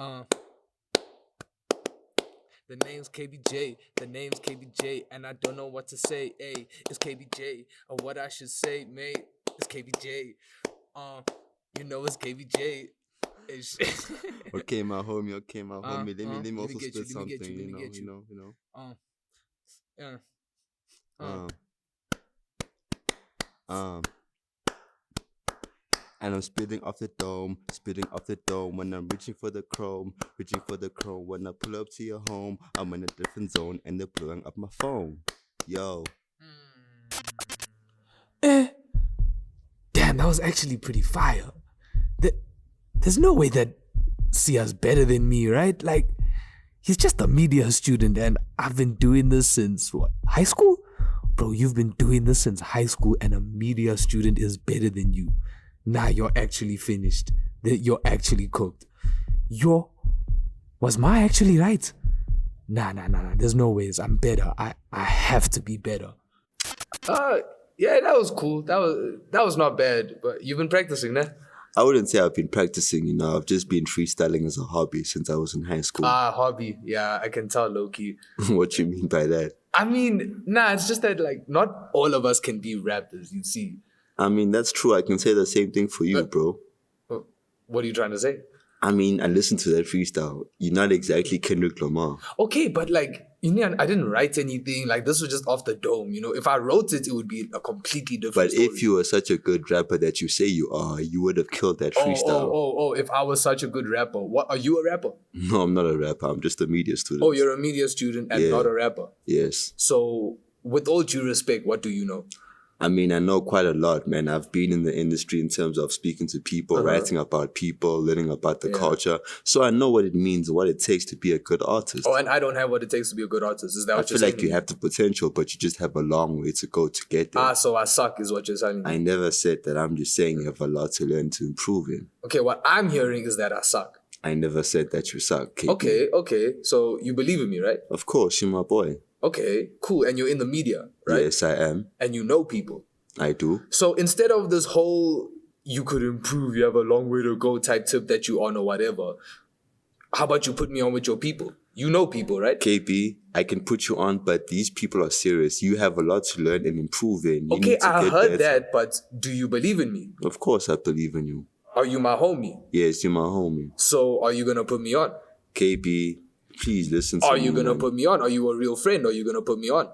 Uh, the name's KBJ, and I don't know what to say. Hey, it's KBJ, or what I should say, mate. It's KBJ. You know it's KBJ. Okay, my homie. Let me also spit something. And I'm spitting off the dome when I'm reaching for the chrome. When I pull up to your home, I'm in a different zone and they're blowing up my phone. Yo. Damn, that was actually pretty fire. There's no way that Siya's better than me, right? Like, he's just a media student and I've been doing this since, what, high school? Bro, you've been doing this since high school and a media student is better than you. Nah, you're actually finished. You're actually cooked. Was Ma actually right? Nah. There's no ways. I'm better. I have to be better. Yeah, that was cool. That was not bad. But you've been practicing, nah? I wouldn't say I've been practicing, I've just been freestyling as a hobby since I was in high school. Hobby. Yeah, I can tell, low-key. What you mean by that? I mean, it's just that, like, not all of us can be rappers, you see. I mean, that's true. I can say the same thing for you, bro. What are you trying to say? I mean, I listened to that freestyle. You're not exactly Kendrick Lamar. Okay, but like, I didn't write anything. Like, this was just off the dome, If I wrote it, it would be a completely different story. If you were such a good rapper that you say you are, you would have killed that freestyle. If I was such a good rapper. What, are you a rapper? No, I'm not a rapper. I'm just a media student. Oh, you're a media student and not a rapper? Yes. So, with all due respect, what do you know? I mean, I know quite a lot, man. I've been in the industry in terms of speaking to people, writing about people, learning about the culture. So I know what it means, what it takes to be a good artist. Oh, and I don't have what it takes to be a good artist. Is that what you're saying? I feel like you have the potential, but you just have a long way to go to get there. So I suck is what you're saying. I never said that. I'm just saying you have a lot to learn to improve in. Okay, what I'm hearing is that I suck. I never said that you suck, KP. Okay. So you believe in me, right? Of course, you're my boy. Okay, cool. And you're in the media, right? Yes, I am. And you know people. I do. So instead of this whole you could improve, you have a long way to go type tip that you on or whatever, how about you put me on with your people? You know people, right? KP, I can put you on, but these people are serious. You have a lot to learn and improve in. Okay, I heard that, but do you believe in me? Of course I believe in you. Are you my homie? Yes, you're my homie. So are you going to put me on? KP, please listen to me. Are you going to put me on? Are you a real friend? Are you going to put me on?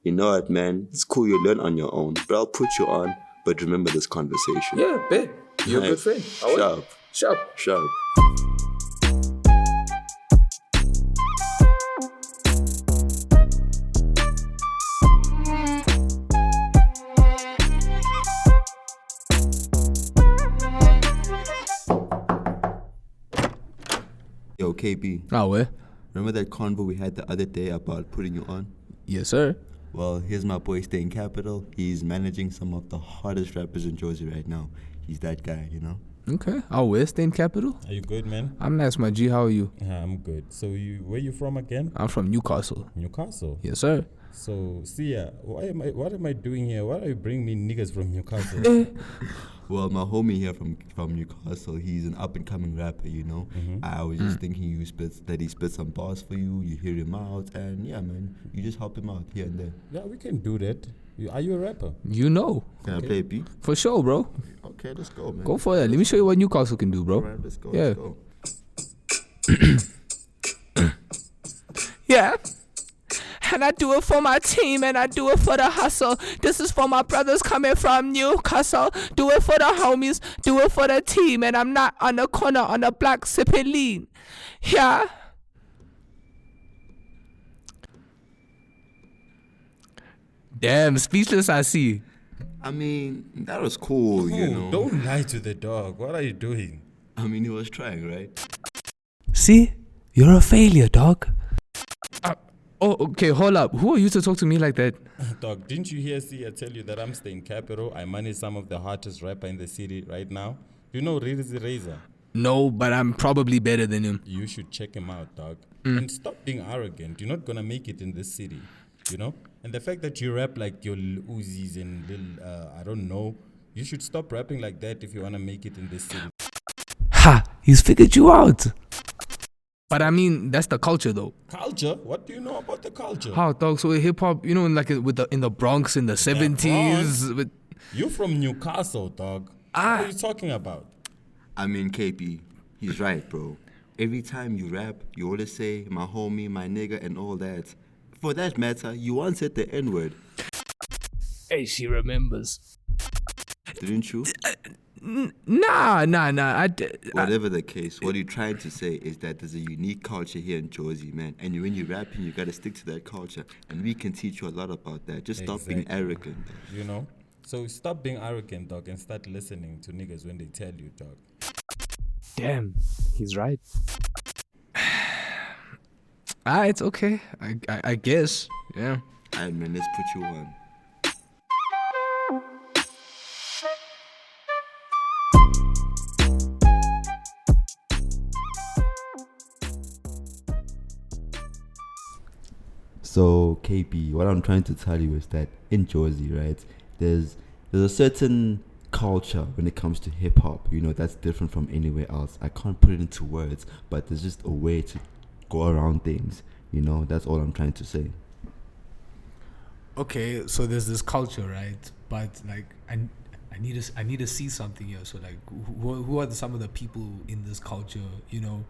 You know what, man? It's cool you learn on your own, but I'll put you on. But remember this conversation. Yeah, bet. You're a good friend. Sharp. Yo, KB. Where? Remember that convo we had the other day about putting you on? Yes, sir. Well, here's my boy staying capital. He's managing some of the hottest rappers in Jersey right now. He's that guy, Okay. Where Stain Capital? Are you good, man? I'm nice, my G. How are you? I'm good. So where you from again? I'm from Newcastle. Newcastle? Yes, sir. So, Siya, what am I doing here? Why are you bringing me niggas from Newcastle? Well, my homie here from Newcastle, he's an up-and-coming rapper, Mm-hmm. I was just thinking he spits some bars for you, you hear him out, and yeah, man, you just help him out here and there. Yeah, we can do that. Are you a rapper? You know. Can I play a beat? For sure, bro. Okay, let's go, man. Go for that. Let me show you what Newcastle can do, bro. All right, let's go. Yeah. Let's go. Yeah. And I do it for my team and I do it for the hustle. This is for my brothers coming from Newcastle. Do it for the homies, do it for the team. And I'm not on the corner on the block sipping lean. Yeah. Damn, speechless I see. I mean, that was cool, Don't lie to the dog. What are you doing? I mean, he was trying, right? See? You're a failure, dog. Okay, hold up. Who are you to talk to me like that? Dog, didn't you hear Siya tell you that I'm staying capital? I manage some of the hottest rapper in the city right now. You know Rizzy Razor? No, but I'm probably better than him. You should check him out, dog. And stop being arrogant. You're not gonna make it in this city, And the fact that you rap like your Lil Uzis and I don't know, you should stop rapping like that if you wanna make it in this city. Ha! He's figured you out. But I mean, that's the culture though. Culture? What do you know about the culture? How, dog? So hip hop, you know, in the Bronx in the 70s. With, You from Newcastle, dog. What are you talking about? I mean, KP, he's right, bro. Every time you rap, you always say, my homie, my nigga, and all that. For that matter, you once said the N-word, hey, she remembers. didn't you? Nah. Whatever the case, what you're trying to say is that there's a unique culture here in Jersey, man. And when you're rapping, you gotta stick to that culture. And we can teach you a lot about that. Just stop being arrogant. You know? So stop being arrogant, dog, and start listening to niggas when they tell you, dog. Damn, he's right. It's okay. I guess. Yeah. Alright, man, let's put you on. So KP, what I'm trying to tell you is that in Jersey, right, there's a certain culture when it comes to hip hop, you know, that's different from anywhere else. I can't put it into words, but there's just a way to go around things, you know, that's all I'm trying to say. Okay, so there's this culture, right? But like, I need to see something here. So like, who are some of the people in this culture? You know,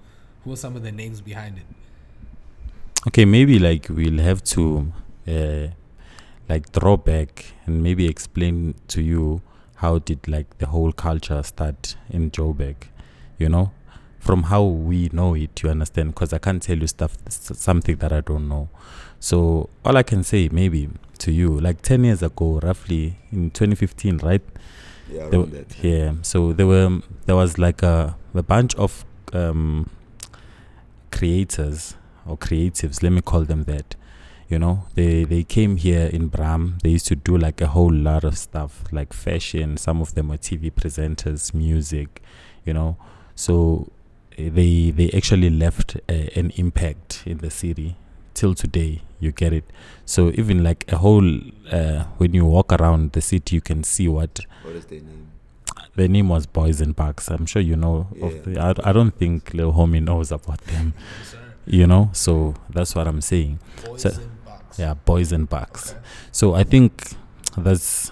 who are some of the names behind it? Okay, maybe like we'll have to like draw back and maybe explain to you how did like the whole culture start in Joburg, you know, from how we know it, you understand, because I can't tell you something that I don't know. So all I can say maybe to you, like 10 years ago, roughly in 2015, right? Yeah, so there was like a bunch of creators or creatives, let me call them that. You know, they came here in Braam. They used to do like a whole lot of stuff, like fashion. Some of them were TV presenters, music, you know. So they actually left an impact in the city till today. You get it. So even like a whole, when you walk around the city, you can see what is their name? Their name was Boyz'n. I'm sure you know. Yeah. I don't think little homie knows about them. You know, so that's what I'm saying. Yeah, Boyz'n. Okay. So I think that's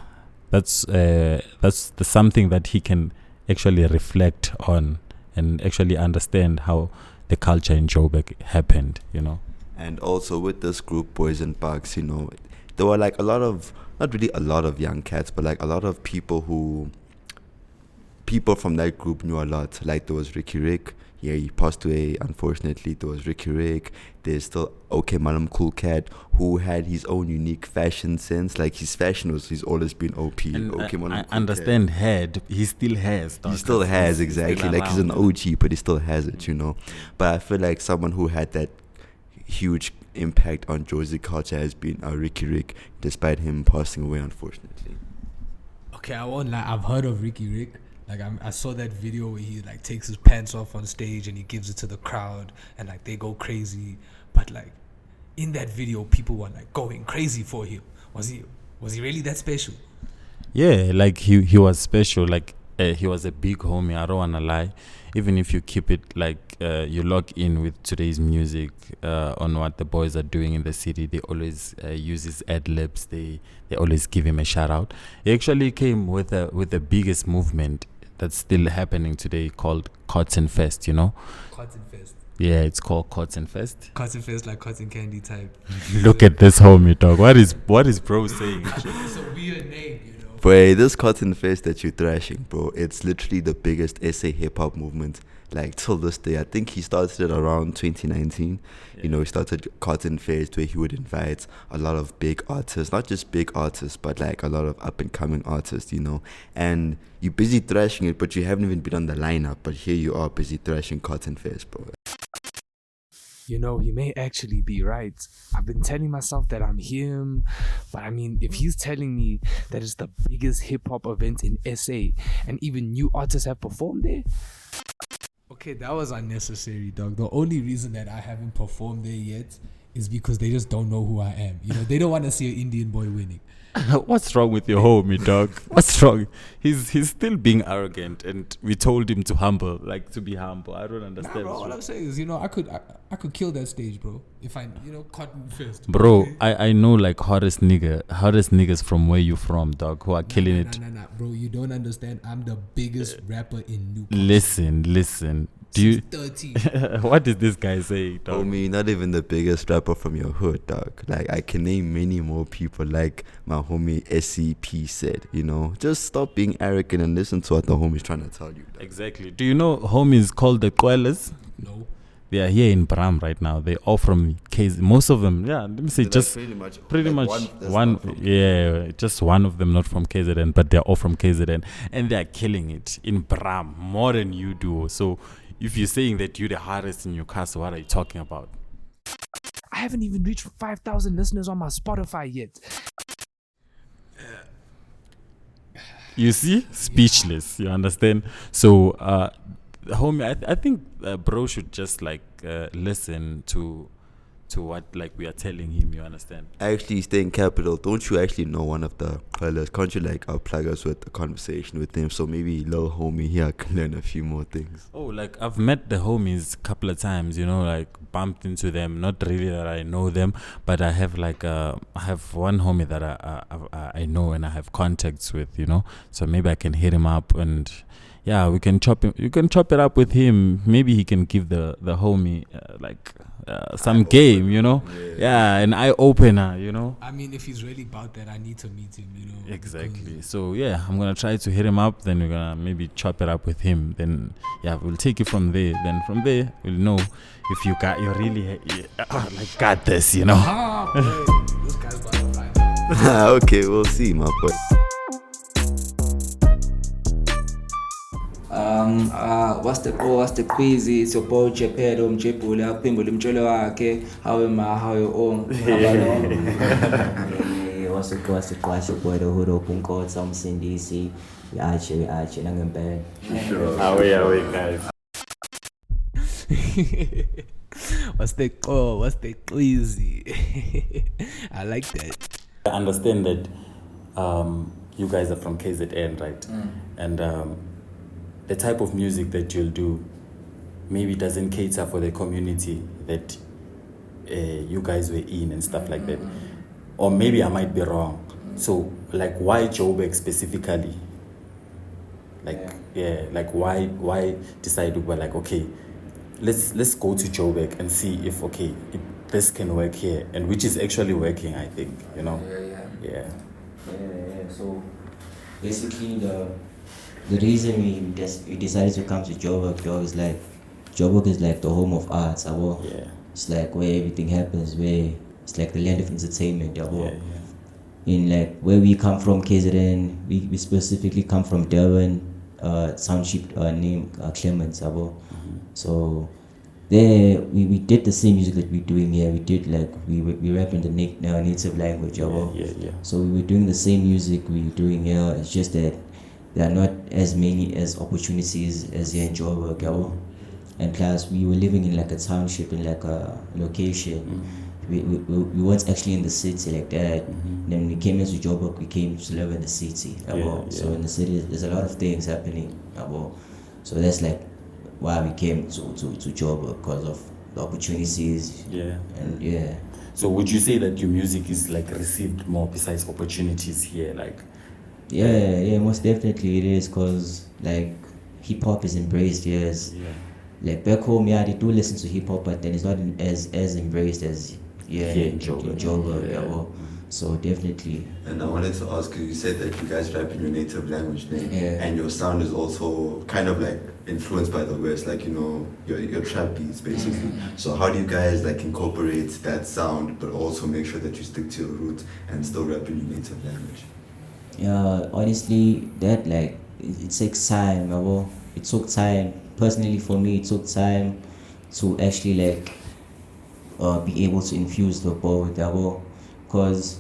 something that he can actually reflect on and actually understand how the culture in Joburg happened, you know. And also with this group, Boyz'n, you know, there were like a lot of, not really a lot of young cats, but like a lot of people from that group knew a lot. Like there was Ricky Rick. Yeah, he passed away, unfortunately. There was Ricky Rick. There's still OK Malam Cool Cat, who had his own unique fashion sense. Like his fashion he's always been OP. And OK Malam I Cool understand Cat. he still has. He still has, exactly. Still like around, he's an OG, but he still has it, you know. But I feel like someone who had that huge impact on Jersey culture has been Ricky Rick, despite him passing away, unfortunately. Okay, I won't lie. I've heard of Ricky Rick. Like I saw that video where he like takes his pants off on stage and he gives it to the crowd and like they go crazy. But like in that video, people were like going crazy for him. Was he really that special? Yeah, like he was special. Like he was a big homie. I don't wanna lie. Even if you keep it like you log in with today's music on what the boys are doing in the city, they always use his ad libs. They always give him a shout out. He actually came with the biggest movement that's still happening today called Cotton Fest, you know? Cotton Fest. Yeah, it's called Cotton Fest. Cotton Fest, like cotton candy type. Look at this homie, dog. What is bro saying? It's a weird name, you know? Boy, this Cotton Fest that you're thrashing, bro, it's literally the biggest SA hip-hop movement, like, till this day. I think he started it around 2019. Yeah. You know, he started Cotton Fest where he would invite a lot of big artists, not just big artists, but, like, a lot of up-and-coming artists, you know. And you're busy thrashing it, but you haven't even been on the lineup, but here you are busy thrashing Cotton Fest, bro. You know, he may actually be right. I've been telling myself that I'm him, but I mean, if he's telling me that it's the biggest hip-hop event in SA and even new artists have performed there, okay, that was unnecessary, dog. The only reason that I haven't performed there yet is because they just don't know who I am. You know, they don't want to see an Indian boy winning. What's wrong with your homie, dog? What's wrong? He's still being arrogant, and we told him to be humble. I don't understand. Bro, all I'm saying is, you know, I could kill that stage, bro. If I, you know, caught me first. Bro, I know like hottest niggas from where you from, dog, who are killing it. Nah, bro. You don't understand. I'm the biggest rapper in Newcastle. Listen. Do you 13. What is this guy saying, dog? Homie, not even the biggest rapper from your hood, dog. Like, I can name many more people, like my homie SCP said, you know. Just stop being arrogant and listen to what the homie's trying to tell you, dog. Exactly. Do you know homies called the Kwellas? No. They are here in Braam right now. They all from KZ. Most of them, yeah. Let me say, Like just pretty much one. Yeah, just one of them not from KZN, but they're all from KZN, and they're killing it in Braam more than you do. So, if you're saying that you're the hardest in Newcastle, what are you talking about? I haven't even reached 5,000 listeners on my Spotify yet. You see, speechless. You understand? So, homie, I think bro should just like listen to what like we are telling him. You understand? Actually, stay in Capital. Don't you actually know one of the fellas? Can't you like plug us with a conversation with him? So maybe little homie here can learn a few more things. Oh, like I've met the homies a couple of times, you know, like bumped into them. Not really that I know them, but I have like I have one homie that I know and I have contacts with, you know. So maybe I can hit him up and yeah, we can chop him. You can chop it up with him. Maybe he can give the homie some game, you know. Yeah, an eye opener, you know. I mean, if he's really about that, I need to meet him, you know. Exactly. So yeah, I'm gonna try to hit him up. Then we're gonna maybe chop it up with him. Then yeah, we'll take it from there. Then from there, we'll know if you really like got this, you know. This guy's about to find out. Okay, we'll see, my boy. What's the quiz? It's your boy Jepedo Mjepula Pimbul Mjolo Wake, how am I, how you own? What's the class of boy the hood open code some DC? We actually I'm bed. How are we guys? What's the queasy? I like that. I understand that you guys are from KZN, right? And the type of music that you'll do maybe doesn't cater for the community that you guys were in and stuff like that. Or maybe I might be wrong. So, like, why Joburg specifically? Like, like why decide to go like, okay, let's go to Joburg and see if this can work here, and which is actually working, I think, you know. Yeah. So basically the reason we decided to come to Joburg is like the home of arts, It's like where everything happens, where it's like the land of entertainment, In like where we come from, KZN, we specifically come from Durban, township named Clements, So there we did the same music that we're doing here. We did like we rap in the native language, So we were doing the same music we're doing here. It's just that there are not as many as opportunities as here in Joburg, And plus, we were living in like a township, in like a location. We weren't actually in the city like that. Then when we came into Joburg, we came to live in the city. So in the city, there's a lot of things happening. So that's like why we came to Joburg, because of the opportunities. And So would you say that your music is like received more besides opportunities here, like? Yeah, most definitely it is, because like hip hop is embraced here. Like back home, they do listen to hip hop, but then it's not as embraced as in Joburg. So definitely. And I wanted to ask you said that you guys rap in your native language, and your sound is also kind of like influenced by the West, like, you know, your trap beats basically. So how do you guys like incorporate that sound but also make sure that you stick to your roots and still rap in your native language? Yeah, honestly, that like it takes time. It took time. Personally, for me, it took time to actually like be able to infuse the both. Because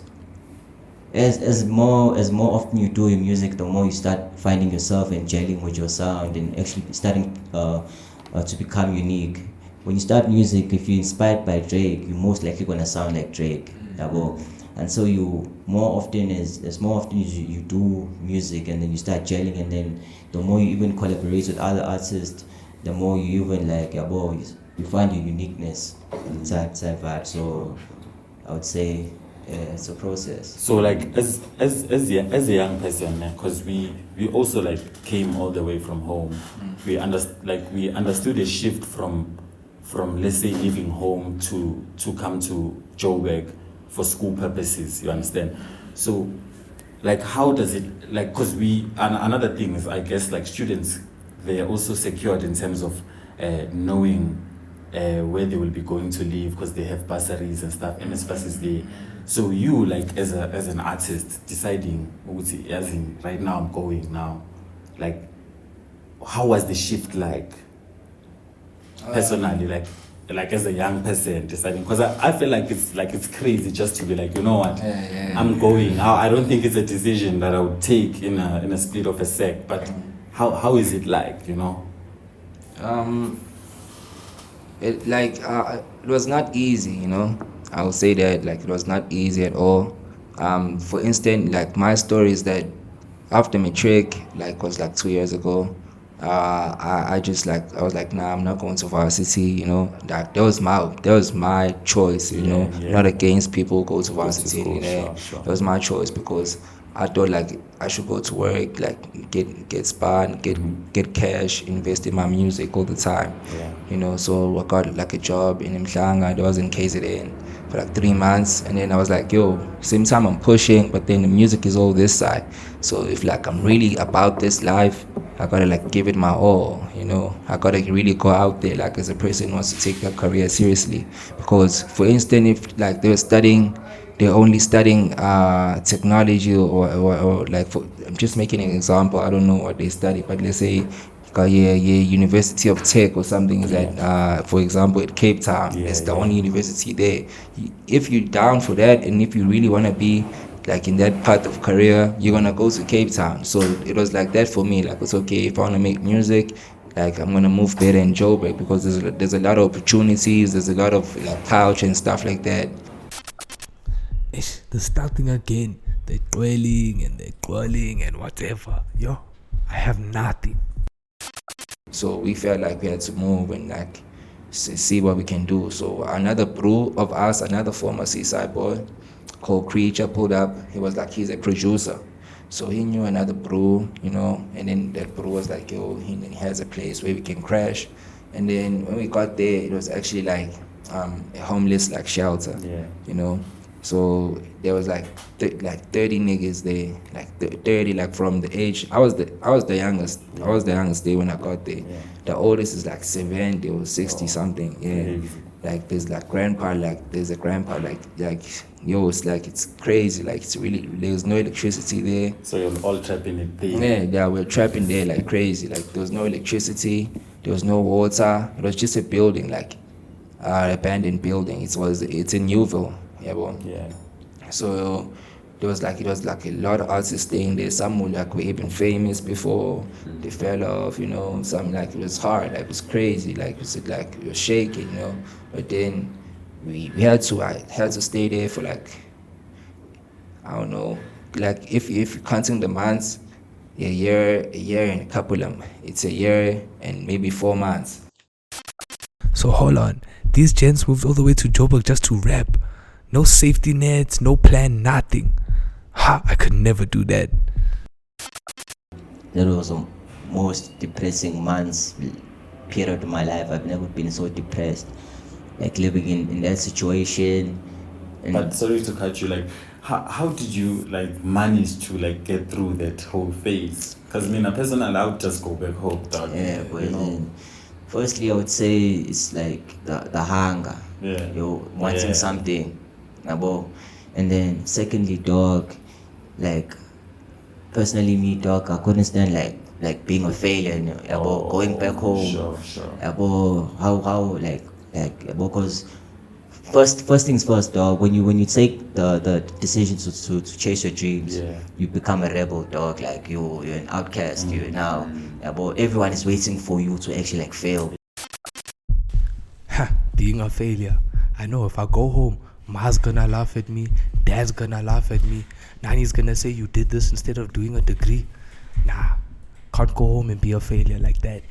as more often you do your music, the more you start finding yourself and gelling with your sound and actually starting to become unique. when you start music, if you're inspired by Drake, you're most likely gonna sound like Drake. Yabo. And so you more often as you do music and then you start gelling, and then the more you even collaborate with other artists, the more you even like you find your uniqueness in type vibe. So I would say it's a process. So like as a young person, because we also like came all the way from home. We understood a shift from let's say leaving home to come to Joburg for school purposes, you understand? So like how does it like, because another thing is, I guess, like students, they are also secured in terms of knowing where they will be going to live, because they have bursaries and stuff, and NSFAS is there. So you, like as an artist, deciding, as in right now I'm going now, like how was the shift like personally, like as a young person deciding? Because I feel like it's crazy just to be like, you know what, I'm going. I don't think it's a decision that I would take in a split of a sec. But how is it like, you know? It was not easy, you know. I would say that like it was not easy at all. For instance, like my story is that after matric, like was like 2 years ago, I was like, nah, I'm not going to varsity, you know. That was my choice, you know. Not against people who go to varsity, school, you know. sure. It was my choice because I thought like I should go to work, like get span, get cash, invest in my music all the time. Yeah. You know, so I got like a job in Mhlanga. I was in KZN for like 3 months, and then I was like, yo, same time I'm pushing, but then the music is all this side. So if like I'm really about this life, I gotta like give it my all, you know. I gotta really go out there like as a person who wants to take their career seriously. Because for instance, if like they're only studying technology or like, I'm just making an example, I don't know what they study, but let's say University of Tech or something is at, for example, at Cape Town. It's the only university there. If you're down for that, and if you really want to be like in that path of career, you're gonna go to Cape Town. So it was like that for me. Like, it's okay, if I want to make music, like I'm gonna move better in Joburg, because there's a lot of opportunities, there's a lot of like couch and stuff like that. The starting again, they're dwelling and whatever. Yo, I have nothing. So we felt like we had to move and like see what we can do. So another bro of us, another former seaside boy called Creature pulled up. He was like, he's a producer. So he knew another bro, you know, and then that bro was like, yo, he has a place where we can crash. And then when we got there, it was actually like a homeless like shelter, you know. So there was like 30 niggas there, like 30, like from the age. I was the youngest. I was the youngest there when I got there. The oldest is like 70 or 60 something. Yeah. Like there's like grandpa, like there's a grandpa, like yo, it's like, it's crazy. Like it's really, there's no electricity there. So you're all trapping it there. Yeah, we're trapping there like crazy. Like there was no electricity, there was no water. It was just a building, like abandoned building. It's in Newville. Yeah. So it was like a lot of artists staying there. Some were even famous before they fell off, you know. Some like it was hard, like it was crazy, like it was shaking, you know. But then I had to stay there for like, I don't know, like if you're counting the months, a year and a couple of, it's a year and maybe 4 months. So hold on, these gents moved all the way to Joburg just to rap. No safety nets, no plan, nothing. I could never do that. That was the most depressing period of my life. I've never been so depressed, like living in that situation. But sorry to cut you, like how did you like manage to like get through that whole phase? Because personally, I would just go back home, dog. Yeah, but you know. Firstly, I would say it's like the hunger. Yeah. You're wanting something. And then secondly, dog, like personally me, dog, I couldn't stand like being a failure, you know, going back home. Sure. How because first things first, dog, when you take the decision to chase your dreams, you become a rebel, dog. Like you're an outcast. You're now, everyone is waiting for you to actually like fail. Being a failure. I know if I go home, Ma's gonna laugh at me, Dad's gonna laugh at me, Nani's gonna say you did this instead of doing a degree. Nah, can't go home and be a failure like that.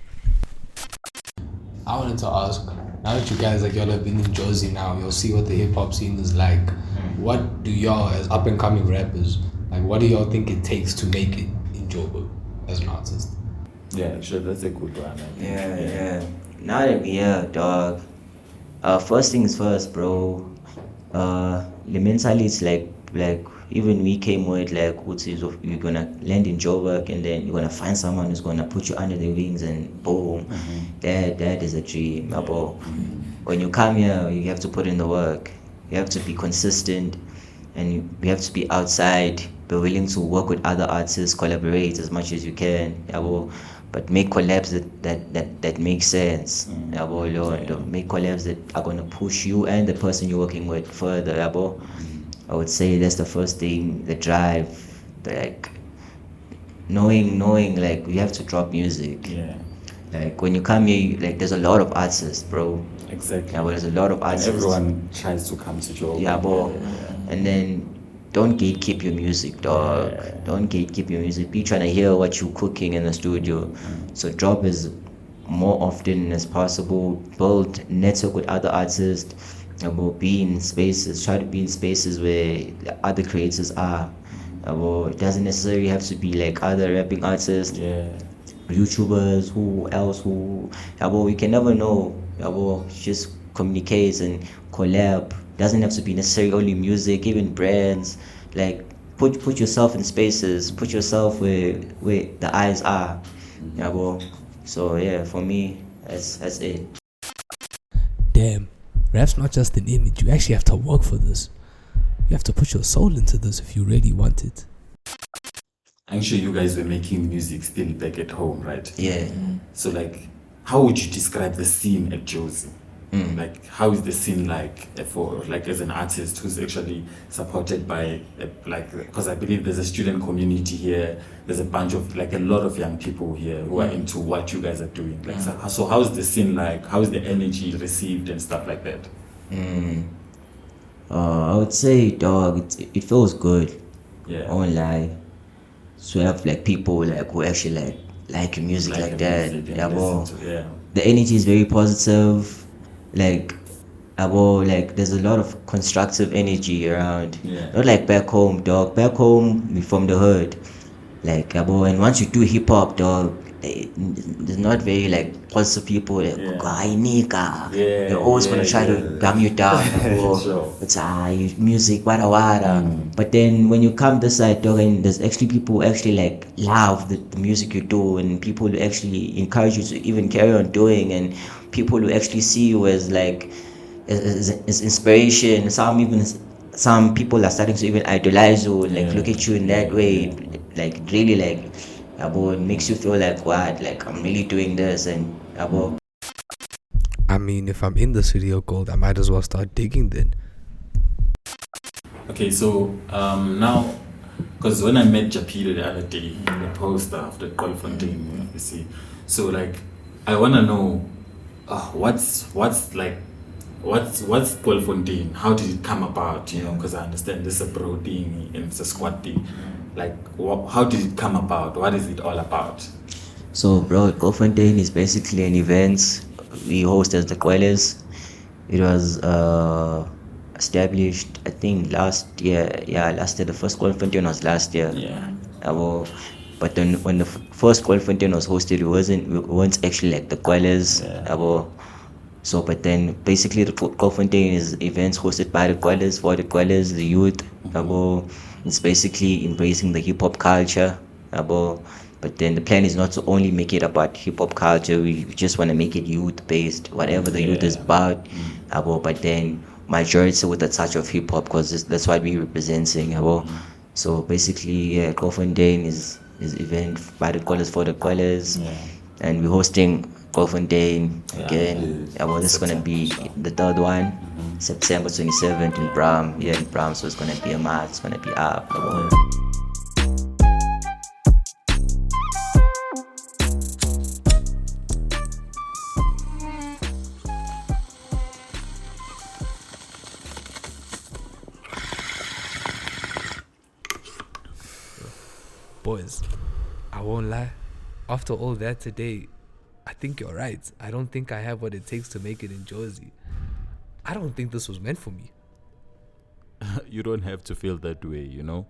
I wanted to ask, now that you guys y'all have been in Jersey now, you'll see what the hip hop scene is like. What do y'all, as up and coming rappers, what do y'all think it takes to make it in Joburg as an artist? Yeah, sure, that's a good one. Yeah. Now that we here, dog. First things first, bro. The mentality is like even we came with you're gonna land in Joburg and then you're gonna find someone who's gonna put you under their wings and boom, that is a dream, my bro. When you come here, you have to put in the work. You have to be consistent, and you have to be outside. Be willing to work with other artists, collaborate as much as you can, yeah, bro. But make collabs that make sense, yeah, bro. Make collabs that are gonna push you and the person you're working with further, yeah, bro. I would say that's the first thing, the drive, knowing you have to drop music. Yeah. When you come here, there's a lot of artists, bro. Exactly. Yeah, but there's a lot of artists. And everyone tries to come to Joburg. Yeah, bro. And then don't gatekeep your music, dog. Don't gatekeep your music. Be trying to hear what you're cooking in the studio. So drop as more often as possible. Build network with other artists. Be in spaces. Try to be in spaces where the other creators are. It doesn't necessarily have to be other rapping artists. Yeah. YouTubers, we can never know. Just communicate and collab. Doesn't have to be necessarily only music, even brands. Put yourself in spaces, put yourself where the eyes are. So yeah, for me, that's it. Damn, rap's not just an image. You actually have to work for this. You have to put your soul into this if you really want it. I'm sure you guys were making music still back at home, right? Yeah. So how would you describe the scene at Josie? How is the scene for as an artist who's actually supported by because I believe there's a student community here, there's a bunch of a lot of young people here who are into what you guys are doing. So how's the scene how's the energy received and stuff like that? I would say, dog, it feels good. Yeah. I won't lie. So you have people who actually like your music like that. Yeah. The energy is very positive. There's a lot of constructive energy around. Yeah. Not like back home, dog. Back home, we from the hood. And once you do hip hop, dog, there's not very positive people. They're always gonna try to dumb you down. Sure. It's music, wada. But then when you come this side, dog, and there's actually people who actually love the music you do, and people who actually encourage you to even carry on doing, and people who actually see you as as inspiration. Some people are starting to even idolize you, look at you in that way, really it makes you feel what, I'm really doing this, and I mean, if I'm in the city of gold, I might as well start digging then. Okay, so now, because when I met Japiro the other day, the poster of the Braamfontein, you see, so I wanna know what's Braamfontein? How did it come about? Because I understand this is a bro thing and it's a squad thing. How did it come about? What is it all about? So, bro, Braamfontein is basically an event we host as the Quellas. It was established, I think, last year. Yeah, last year. The first Braamfontein was last year. Yeah. But then when the first Braamfontein was hosted, we weren't actually the Quellas. Yeah. So, but then basically the Braamfontein is events hosted by the Quellas, for the Quellas, the youth. It's basically embracing the hip hop culture. But then the plan is not to only make it about hip hop culture. We just want to make it youth based, whatever the youth is about. But then majority with a touch of hip hop, because that's what we're representing. So basically, Braamfontein is event by the Quellas, for the Quellas, and we're hosting Braamfontein again. This is gonna be the third one, September 27th in Braam. Yeah, in Braam, so it's gonna be a mad. It's gonna be up. boys, I won't lie. After all that today, I think you're right. I don't think I have what it takes to make it in Jersey. I don't think this was meant for me. You don't have to feel that way, you know.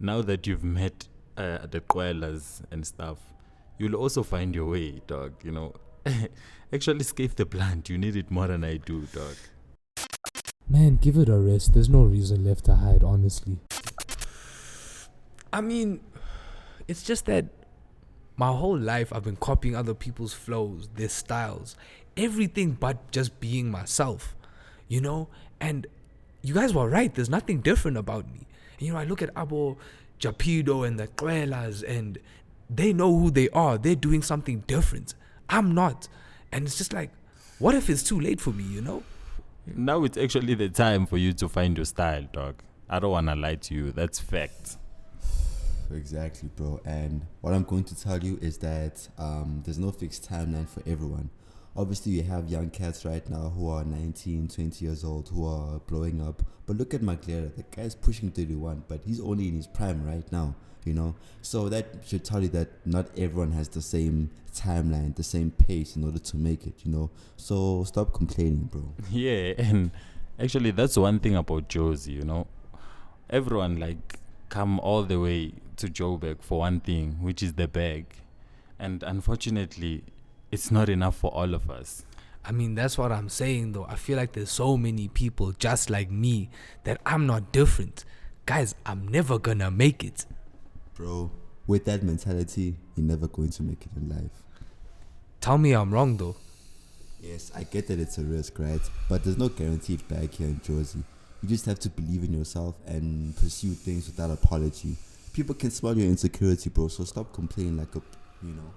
Now that you've met the Kwelas and stuff, you'll also find your way, dog, you know. Actually, scave the plant. You need it more than I do, dog. Man, give it a rest. There's no reason left to hide, honestly. I mean, it's just that my whole life I've been copying other people's flows, their styles, everything but just being myself, you know? And you guys were right. There's nothing different about me. You know, I look at Abo, Japido, and the Kwelas, and they know who they are. They're doing something different. I'm not. And it's just like, what if it's too late for me, you know? Now it's actually the time for you to find your style, dog. I don't want to lie to you. That's fact. Exactly, bro. And what I'm going to tell you is that there's no fixed timeline for everyone. Obviously, you have young cats right now who are 19, 20 years old who are blowing up. But look at Maglera. The guy's pushing 31, but he's only in his prime right now, you know? So that should tell you that not everyone has the same timeline, the same pace in order to make it, you know? So stop complaining, bro. Yeah, and actually that's one thing about Josie, you know. Everyone like come all the way to Joburg for one thing, which is the bag. And unfortunately, it's not enough for all of us. I mean, that's what I'm saying, though. I feel like there's so many people just like me that I'm not different. Guys, I'm never gonna make it. Bro, with that mentality, you're never going to make it in life. Tell me I'm wrong, though. Yes, I get that it's a risk, right? But there's no guaranteed bag here in Jersey. You just have to believe in yourself and pursue things without apology. People can smell your insecurity, bro, so stop complaining like a, you know.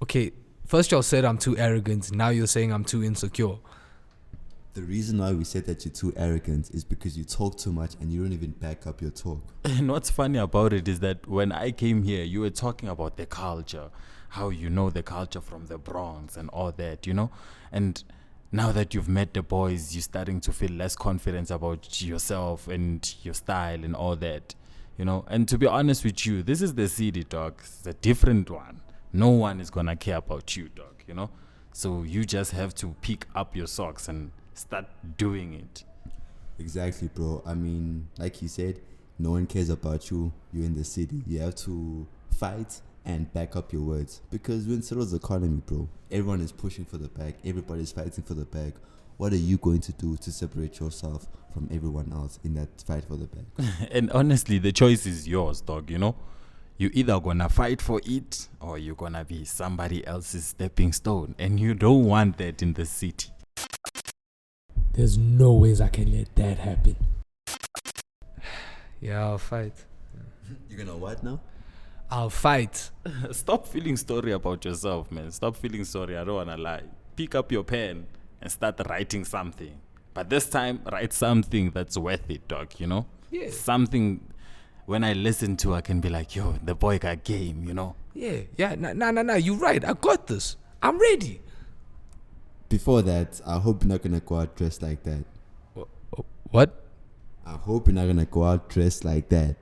Okay, first y'all said I'm too arrogant. Now you're saying I'm too insecure. The reason why we said that you're too arrogant is because you talk too much and you don't even back up your talk. And what's funny about it is that when I came here, you were talking about the culture, how you know the culture from the Bronx and all that, you know? And now that you've met the boys, you're starting to feel less confident about yourself and your style and all that, you know? And to be honest with you, this is the city, dog. It's a different one. No one is gonna care about you, dog, you know? So you just have to pick up your socks and start doing it. Exactly, bro. I mean, like you said, no one cares about you. You're in the city. You have to fight and back up your words. Because we're in Cyril's economy, bro. Everyone is pushing for the bag. Everybody's fighting for the bag. What are you going to do to separate yourself from everyone else in that fight for the bag? And honestly, the choice is yours, dog, you know? You either gonna fight for it or you're gonna be somebody else's stepping stone. And you don't want that in the city. There's no ways I can let that happen. Yeah, I'll fight. You're gonna what now? I'll fight. Stop feeling sorry about yourself, man. Stop feeling sorry. I don't wanna lie. Pick up your pen and start writing something. But this time, write something that's worth it, dog, you know? Yeah. Something when I listen to, I can be like, yo, the boy got game, you know? Yeah. Nah. You're right. I got this. I'm ready. Before that, I hope you're not gonna go out dressed like that. What? I hope you're not gonna go out dressed like that.